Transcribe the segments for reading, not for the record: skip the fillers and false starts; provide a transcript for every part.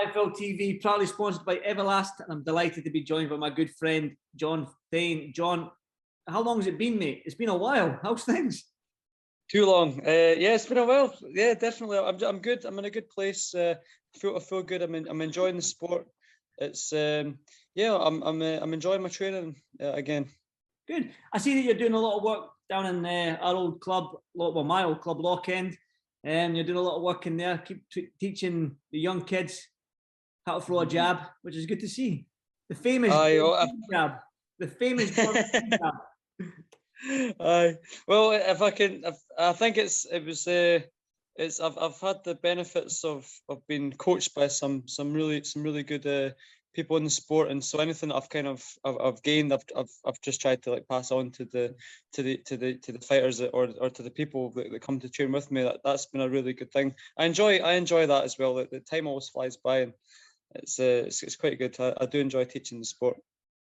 IFL TV, proudly sponsored by Everlast, and I'm delighted to be joined by my good friend John Thain. John, how long has it been, mate? It's been a while. How's things? Too long. Yeah, it's been a while. Yeah, definitely. I'm good. I'm in a good place. I feel good. I'm enjoying the sport. It's yeah. I'm enjoying my training again. Good. I see that you're doing a lot of work down in our old club, well, my old club, Lock End. You're doing a lot of work in there, keep teaching the young kids how to throw a jab, which is good to see. The famous jab. The famous jab. Aye. Well, if I can, I think I've had the benefits of being coached by some really good people in the sport, and so anything that I've gained, I've just tried to like pass on to the fighters or to the people that come to train with me. That's been a really good thing. I enjoy that as well. The time always flies by, and it's quite good. I do enjoy teaching the sport.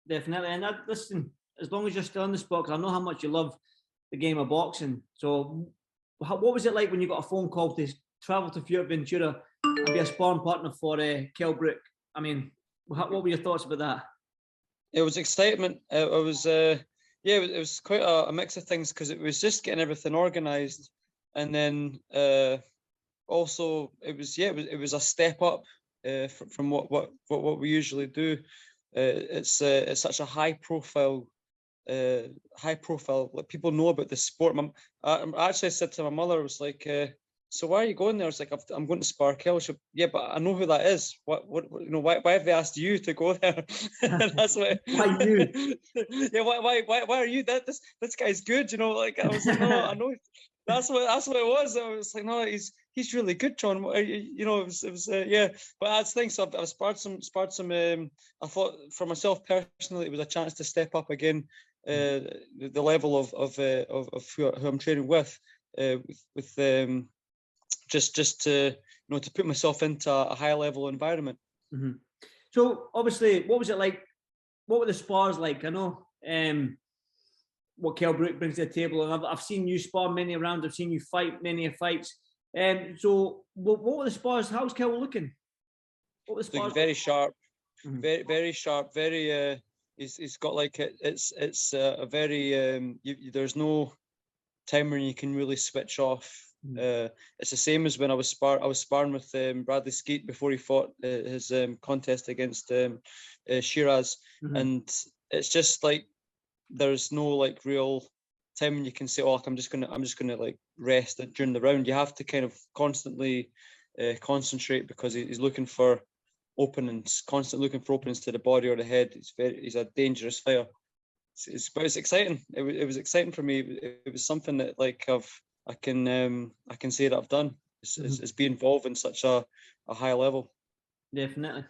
Definitely, and listen, as long as you're still in the sport, because I know how much you love the game of boxing. So, what was it like when you got a phone call to travel to Fuerteventura and be a sparring partner for Kell Brook? I mean, what were your thoughts about that? It was excitement. It was quite a mix of things, because it was just getting everything organised, and then also it was a step up from what we usually do. It's such a high profile. Like, people know about the sport. I actually said to my mother, I was like, so why are you going there? I was like, I'm going to Sparring Kell. She, yeah, but I know who that is. What why have they asked you to go there? That's what. Why you? Yeah, why are you? This guy's good, like. I was like, no, I know. That's what it was. I was like, no, he's really good, John. It was yeah. But that's the thing. So I've sparred some. I thought for myself personally, it was a chance to step up again. The level of who I'm training with just to to put myself into a high level environment. Mm-hmm. So obviously, what was it like? What were the spars like? I know what Kell Brook brings to the table, and I've seen you spar many rounds. I've seen you fight many fights. So what were the spars? How's Kell looking? What were the spars? Very sharp, mm-hmm. very sharp, very. He's got like it's a very there's no time when you can really switch off. It's the same as when I was sparring with Bradley Skeet before he fought his contest against Shiraz, mm-hmm. and it's just like there's no like real time when you can say, oh, I'm just gonna like rest during the round. You have to kind of constantly concentrate, because he's looking for openings, constantly looking for openings to the body or the head. He's a dangerous fighter. But it's exciting. It was exciting for me. It was something that like I can say that I've done. It's be involved in such a high level. Definitely.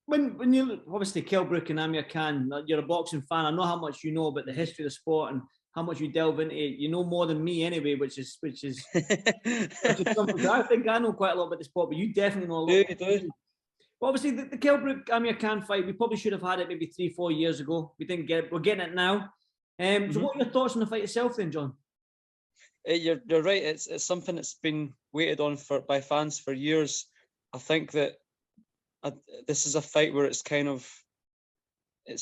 When you obviously Kell Brook and Amir Khan, you're a boxing fan. I know how much you know about the history of the sport and how much you delve into it. You know more than me anyway, which is something I think I know quite a lot about the sport, but you definitely know a lot. But obviously the Kell Brook Amir Khan fight, we probably should have had it maybe 3-4 years ago. We didn't get it. We're getting it now. So what are your thoughts on the fight itself then, John? You're right. It's something that's been waited on by fans for years. I think that this is a fight where it's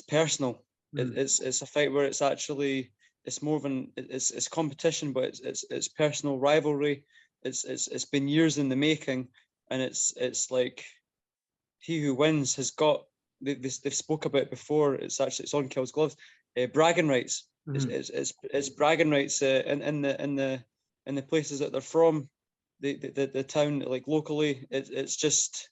personal. It's a fight where it's more of it's competition, but it's personal rivalry. It's been years in the making, and it's like he who wins has got. They've spoke about it before. It's on Kell's gloves. Bragging rights. It's bragging rights in the places that they're from, the town, like locally. It's just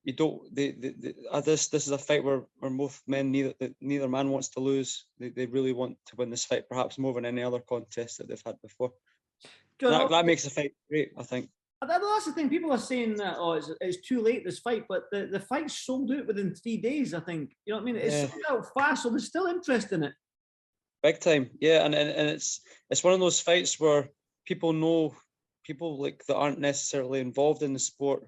you don't. This is a fight where both men, neither man wants to lose. They really want to win this fight, perhaps more than any other contest that they've had before. John, that makes the fight great, I think. That's the thing. People are saying that it's too late, this fight, but the fight sold out within 3 days. I think, you know what I mean. It's sold out fast, so there's still interest in it. Big time, yeah, and it's one of those fights where people like that aren't necessarily involved in the sport.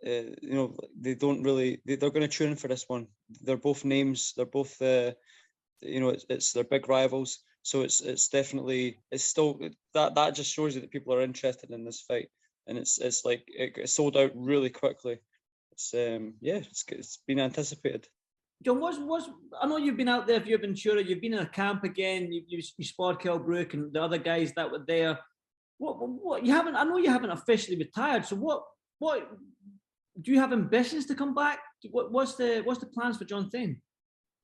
They don't really. They're going to tune in for this one. They're both names. They're both, they're big rivals. So it's definitely still that just shows you that people are interested in this fight, and it's like it sold out really quickly. It's it's been anticipated. John, what's I know you've been out there, if you've been sure you've been in a camp again, you sparred Kell Brook and the other guys that were there. What you haven't, I know you haven't officially retired, so what do you have ambitions to come back? What's the plans for John Thain?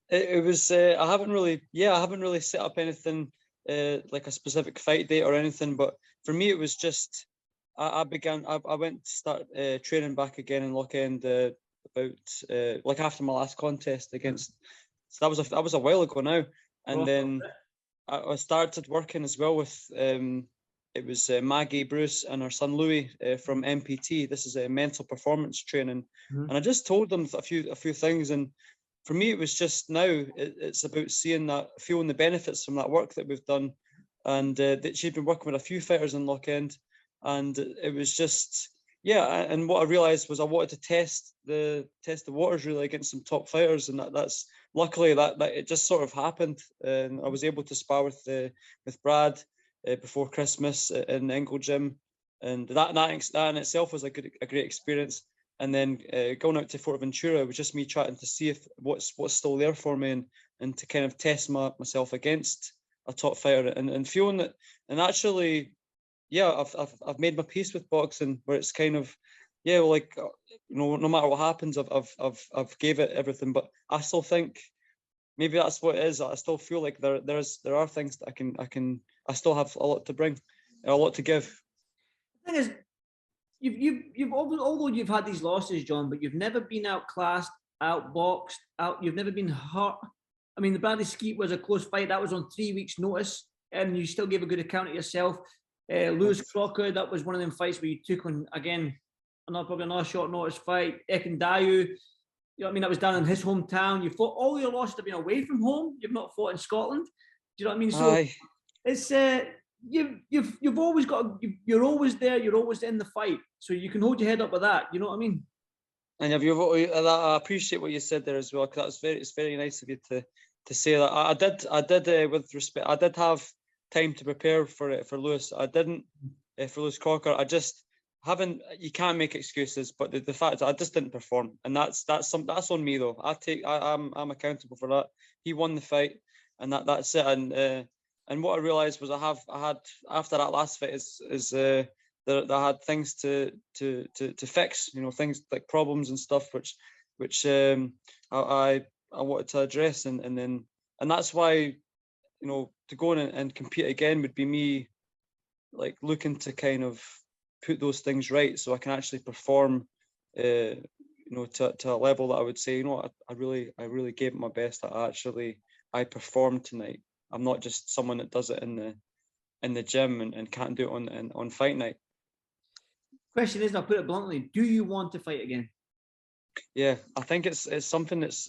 It was I haven't really set up anything like a specific fight date or anything, but for me it was just I went to start training back again in Lochend about like after my last contest against, so that was a while ago now, and then I started working as well with it was Maggie Bruce and her son Louis from MPT. This is a mental performance training, and I just told them a few things, and for me it was just now it's about feeling the benefits from that work that we've done, and that she'd been working with a few fighters in Lochend, and it was just and what I realized was I wanted to test the waters really against some top fighters, and that's luckily that it just sort of happened, and I was able to spar with Brad before Christmas in the Engle gym, and that in itself was a great experience. And then going out to Fortaventura, it was just me trying to see if what's still there for me, and to kind of test myself against a top fighter, and feeling that, and actually, I've made my peace with boxing, where it's kind of, like, no matter what happens, I've gave it everything, but I still think maybe that's what it is. I still feel like there are things that I still have a lot to bring, a lot to give. The thing is, you've although you've had these losses, John, but you've never been outclassed, outboxed, you've never been hurt. I mean, the Bradley Skeet was a close fight. That was on 3 weeks' notice, and you still gave a good account of yourself. Lewis Crocker, that was one of them fights where you took on, again, probably another short notice fight. Ekin Dayu, you know what I mean? That was down in his hometown. You fought, all your losses have been away from home. You've not fought in Scotland. Do you know what I mean? So it's you've always got, you're always there. You're always in the fight, so you can hold your head up with that. You know what I mean? And I appreciate what you said there as well, because it's very nice of you to say that. I did with respect. I did have time to prepare for it for Lewis. I didn't for Lewis Crocker. I just haven't. You can't make excuses, but the fact that I just didn't perform, and that's on me though. I'm accountable for that. He won the fight, and that's it. And what I realized was I had after that last fight is that I had things to fix, things like problems and stuff which I wanted to address, and that's why, to go in and compete again would be me like looking to kind of put those things right, so I can actually perform to a level that I would say, I really gave it my best. I performed tonight. I'm not just someone that does it in the gym and can't do it on fight night. Question is, I'll put it bluntly, do you want to fight again? Yeah, I think it's something that's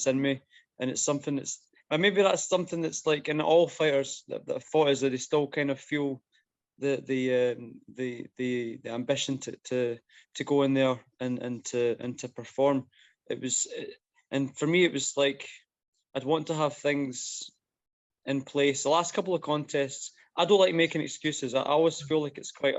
in me, and it's something that's, and maybe that's something that's like in all fighters that have fought, is that they still kind of feel the ambition to go in there and to perform. And for me it was like I'd want to have things in place. The last couple of contests, I don't like making excuses. I always feel like it's quite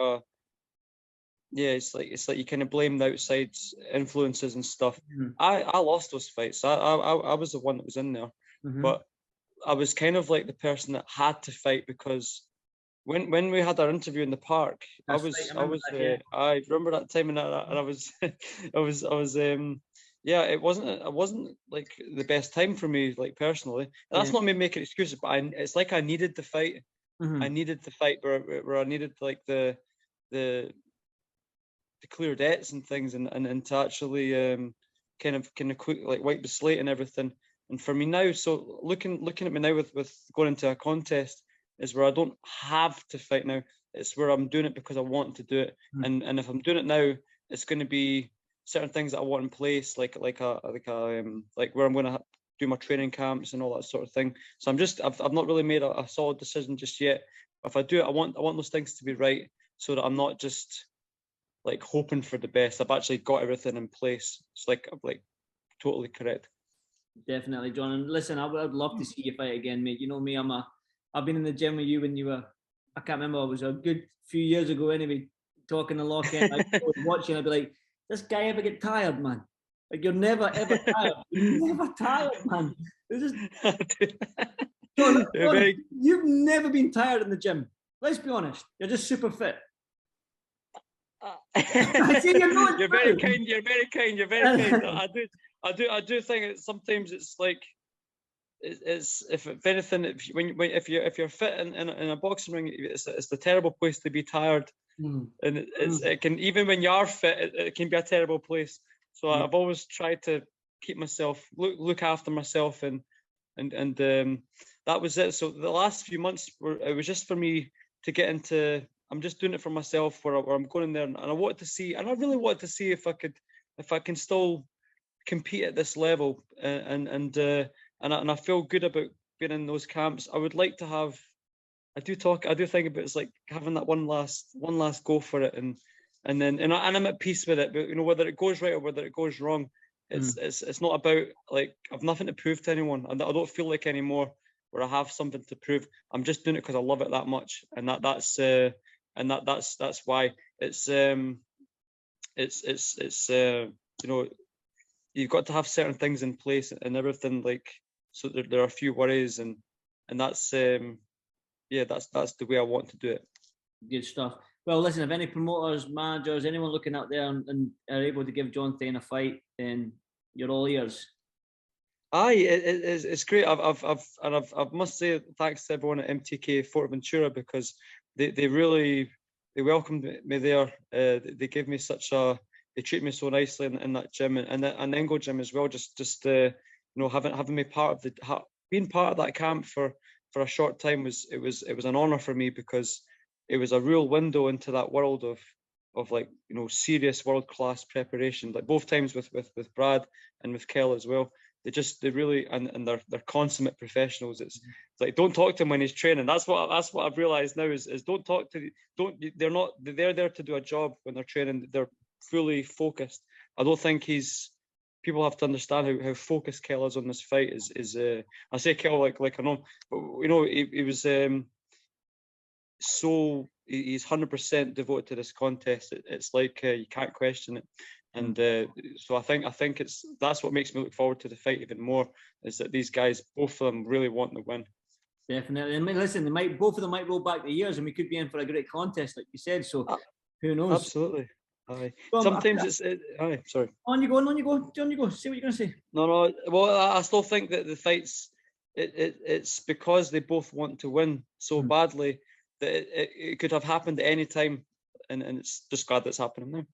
it's like you kind of blame the outside influences and stuff. Mm-hmm. I lost those fights. I was the one that was in there, mm-hmm. But I was kind of like the person that had to fight, because when we had our interview in the park, I remember that time, and I was it wasn't like the best time for me, like personally. And that's not me making excuses, but it's like I needed the fight. Mm-hmm. I needed the fight where I needed like the clear debts and things, and to actually kind of quick, like wipe the slate and everything. And for me now, so looking at me now with going into a contest, is where I don't have to fight now. It's where I'm doing it because I want to do it. Mm. And if I'm doing it now, it's going to be certain things that I want in place, like where I'm going to do my training camps and all that sort of thing. So I've not really made a solid decision just yet. If I do it, I want those things to be right, so that I'm not just like hoping for the best. I've actually got everything in place. It's like totally correct. Definitely, John. And listen, I'd love to see you fight again, mate. You know me, I've been in the gym with you when you were, I can't remember, it was a good few years ago anyway, talking the lock in. I was watching. I'd be like, "This guy ever get tired, man? Like you're never ever tired. You're never tired, man. It's just John, you've never been tired in the gym. Let's be honest. You're just super fit. I see you're very kind. You're very kind. You're very kind. I do think that sometimes it's like it's if anything if you're fit in a boxing ring, it's the terrible place to be tired, and it can, even when you are fit, it can be a terrible place. So I've always tried to keep myself look after myself, and that was it. So the last few months it was just for me to get into. I'm just doing it for myself, where I'm going in there, and I wanted to see, and I really wanted to see if I can still compete at this level, and I feel good about being in those camps. I would like to have. I do think about it's like having that one last go for it, and I'm at peace with it. But whether it goes right or whether it goes wrong, it's not about like I've nothing to prove to anyone. I don't feel like anymore where I have something to prove. I'm just doing it because I love it that much, and that's why it's you've got to have certain things in place and everything, like, so there are a few worries, and that's that's the way I want to do it. Good stuff. Well, listen, if any promoters, managers, anyone looking out there and are able to give John Thain a fight, then you're all ears. Aye, it's great. I must say thanks to everyone at MTK Forteventura, because they really welcomed me there. They gave me they treat me so nicely in that gym, and Engo gym as well. Just having me being part of that camp for a short time was an honor for me, because it was a real window into that world of like serious world class preparation. Like both times with Brad and with Kell as well. They really and they're consummate professionals. It's like, don't talk to him when he's training. That's what I've realized now is don't talk to they're there to do a job. When they're training, they're fully focused. I don't think people have to understand how focused Kell is on this fight. I say Kell like I know, but he was he's 100% devoted to this contest. It's like you can't question it. And so I think that's what makes me look forward to the fight even more, is that these guys, both of them, really want the win. Definitely. And listen, both of them might roll back the years, and we could be in for a great contest, like you said. So who knows? Absolutely. Aye. Sometimes aye. Sorry. On you go. John, you go. See what you're going to say. No. Well, I still think that the fights, it's because they both want to win so badly that it could have happened at any time, and it's just glad that's happening now.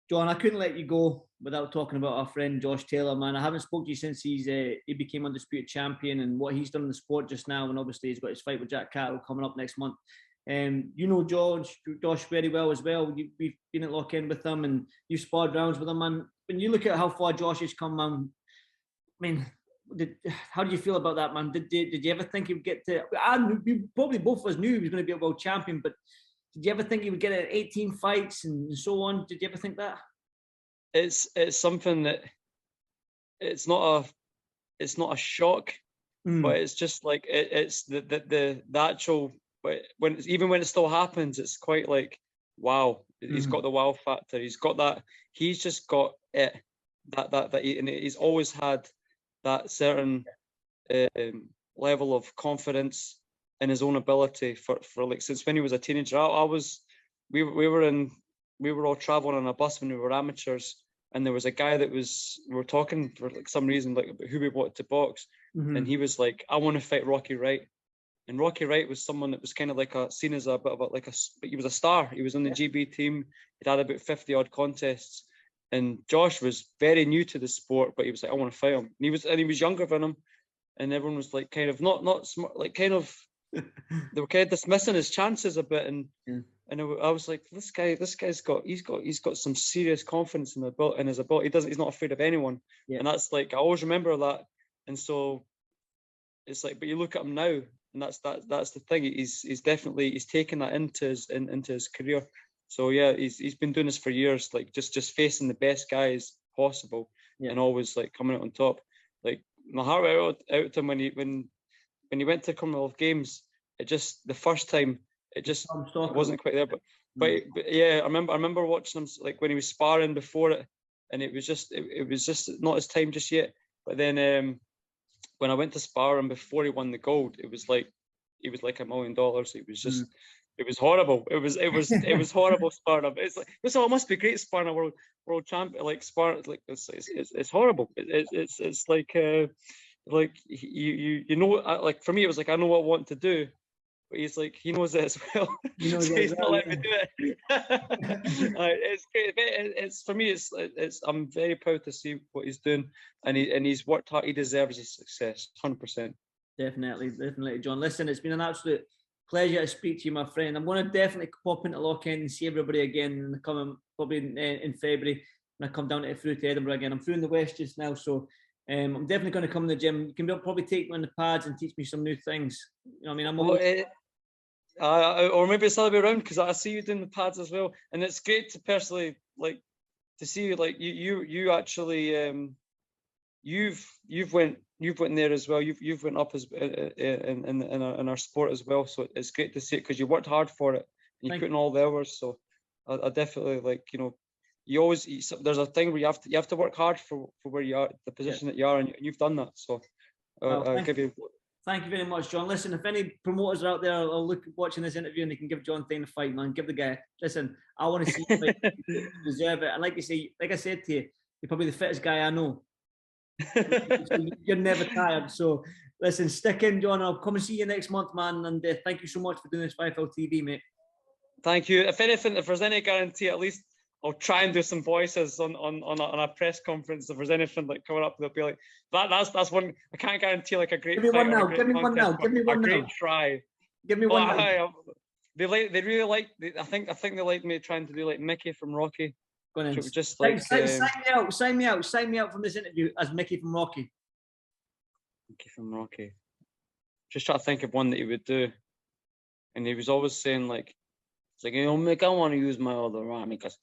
John, I couldn't let you go without talking about our friend Josh Taylor, man. I haven't spoken to you since he became undisputed champion, and what he's done in the sport just now, and obviously he's got his fight with Jack Cattle coming up next month. Josh very well as well. We've been at lock-in with him, and you sparred rounds with him, man. When you look at how far Josh has come, man, I mean, how do you feel about that, man? Did you ever think he would get to? We probably both of us knew he was going to be a world champion, but did you ever think he would get at 18 fights and so on? Did you ever think that? It's something that it's not a shock, but it's just like it's the actual. When it still happens, it's quite like, wow, he's got the wow factor. He's got that. He's just got it. And he's always had that certain level of confidence in his own ability for like since when he was a teenager. We were all traveling on a bus when we were amateurs, and there was a guy we were talking for like some reason like about who we wanted to box, and he was like, I want to fight Rocky Wright. And Rocky Wright was someone that was kind of like seen as a bit of but he was a star. He was on the GB team. He'd had about 50 odd contests, and Josh was very new to the sport, but he was like, I want to fight him. And he was younger than him, and everyone was like kind of not smart, like kind of they were kind of dismissing his chances a bit, and I was like, this guy's got some serious confidence in his ability. He's not afraid of anyone, and that's like I always remember that. And so it's like, but you look at him now, and that's the thing. He's definitely taken that into his career. So yeah, he's been doing this for years, like just facing the best guys possible, and always like coming out on top. Like my heart went out to him when he went to Commonwealth Games. It just the first time it just wasn't quite there. But yeah, I remember watching him like when he was sparring before it, and it was just not his time just yet. But then when I went to spar him before he won the gold, it was like he was like $1 million. It was just it was horrible. It was horrible sparring him. It's like it must be great sparring a world champion, like sparring, like it's horrible. It's like you know, like for me it was like I know what I want to do, but he's like he knows it as well. So he's not letting me do it. It's great. It's for me. It's I'm very proud to see what he's doing, and he's worked hard. He deserves his success, 100%. Definitely, John. Listen, it's been an absolute pleasure to speak to you, my friend. I'm going to definitely pop into Lochend and see everybody again in the coming, probably in February when I come down through to Edinburgh again. I'm through in the West just now, so I'm definitely going to come to the gym. You can probably take me on the pads and teach me some new things. You know what I mean? I'm always... or maybe it's the other way around, because I see you doing the pads as well, and it's great to personally like to see you, like you actually you've went there as well. You've went up as in our sport as well. So it's great to see it because you worked hard for it and you put in all the hours. So I definitely, like, you know, there's a thing where you have to work hard for where you are, the position that you are, and you've done that. So I'll give you. Thank you very much, John. Listen, if any promoters are out there, I'll look watching this interview and they can give John Thain a fight, man. Give the guy. Listen, I want to see you fight. You deserve it. And like I said to you, you're probably the fittest guy I know. You're never tired. So listen, stick in, John. I'll come and see you next month, man. And thank you so much for doing this for FL TV, mate. Thank you. If anything, if there's any guarantee, at least I'll try and do some voices on a press conference. If there's anything like coming up, they'll be like, that's one. I can't guarantee like a great. Give me one now. Give me one now. Give me one now. Great try. Give me one now. They really like. I think they like me trying to do like Mickey from Rocky. Just like sign me out from this interview as Mickey from Rocky. Mickey from Rocky. Just try to think of one that he would do, and he was always saying like, it's like, you know, Mick, I want to use my other arm because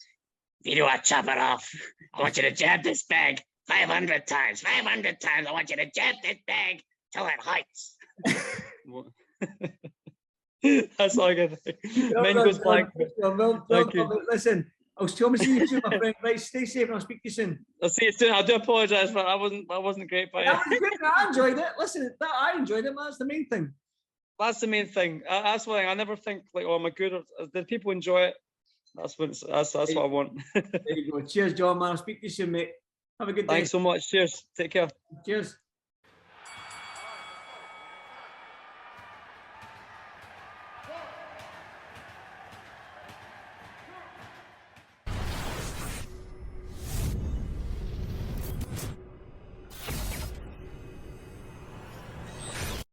if you do a chop it off, I want you to jab this bag 500 times. 500 times. I want you to jab this bag till it hurts. That's all I can think. Men goes black. Listen, I was telling you soon, my friend. Right, stay safe and I'll speak to you soon. I'll see you soon. I do apologise, but I wasn't great. But I enjoyed it. Listen, I enjoyed it, man. That's the main thing. That's the main thing. That's one thing. I never think like, oh, am I good? Or did people enjoy it? That's what I want. There you go. Cheers, John, man. I'll speak to you soon, mate. Have a good day. Thanks so much. Cheers. Take care. Cheers.